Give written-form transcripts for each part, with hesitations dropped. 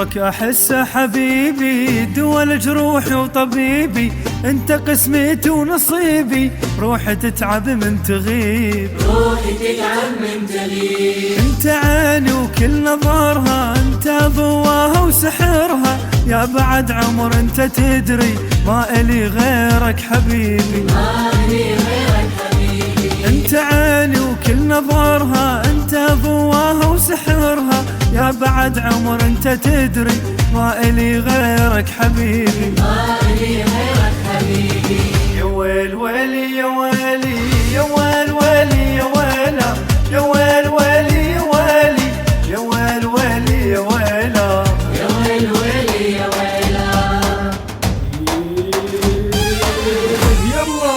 يومك أحس حبيبي، دول جروحي وطبيبي، انت قسمتي ونصيبي، روحي تتعب من تغيب، روحي تتعب من تغيب. انت عيني وكل نظرها، انت ضواها وسحرها، يا بعد عمر انت تدري ما إلي غيرك حبيبي، ما إلي غيرك حبيبي. انت عيني وكل نظرها، انت ضواها وسحرها، يا بعد عمر انت تدري ما إلي غيرك حبيبي، ما إلي غيرك حبيبي. يا ويل ويلي يا ويلي، يا ويل ويلي يا ويلا، يا ويل ويلي يا ويلي، يا ويل ويلي يا ويلا، يا ويل ويلي يا ويلا. يلا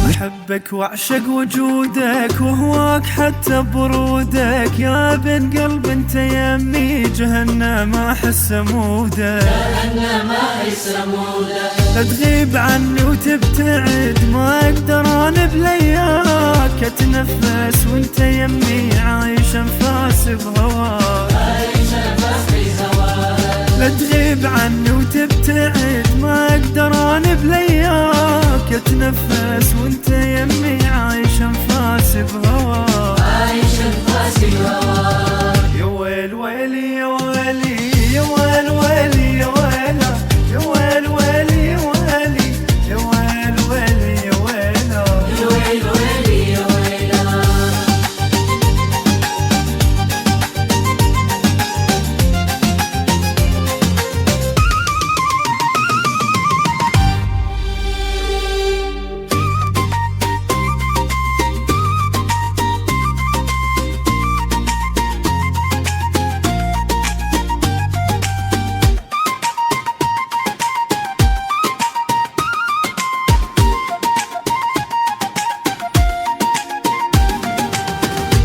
أحبك وأعشق وجودك، وهواك حتى برودك، يا بن قلب انت يمي، جهنم أحس مودك، جهنم أحس مودك. لا تغيب عني وتبتعد، ما أقدر أنا بلياك، أتنفس وانت يمي، عايش أنفاس بهواك، عايش أنفاس بهواك. لا تغيب عني وتبتعد، ما أقدر أنا بلياك، أتنفس وانت يمي، عايش أنفاس بهواك، عايش أنفاس بهواك. يا ويل ويلي يا ويلي، يا ويل ويلي يا ويلا، يا ويل ويلي يا ويلي، يا ويل ويلي يا ويلا، يا ويل ويلي يا ويلا.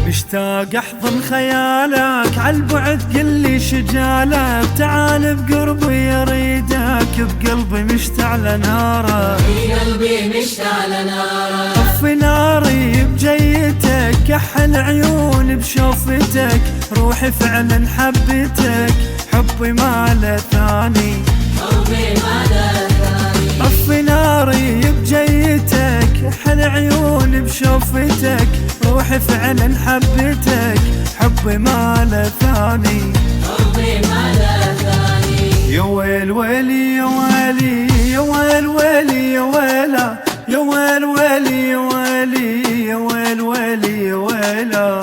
مشتاق احضن خيالك، عالبعد قلي شجالك، تعال بقربي اريدك، بقلبي مشتعل نارك، بقلبي مشتعل نارك. طفي ناري بجيتك، كحل عيوني بشوفتك، روحي فعلا حبتك، حبي ما له ثاني، حبي ما له ثاني. طفي ناري بجيتك، كحل عيوني بشوفتك، روحي فعلا حبتك، حبي ما له ثاني، حبي ما له ثاني. يا ويل ويلي يا ويلي، يا ويل ويلي يا ويلا، يا ويل ويلي يا ويلي، يا ويل ويلي يا ويلا.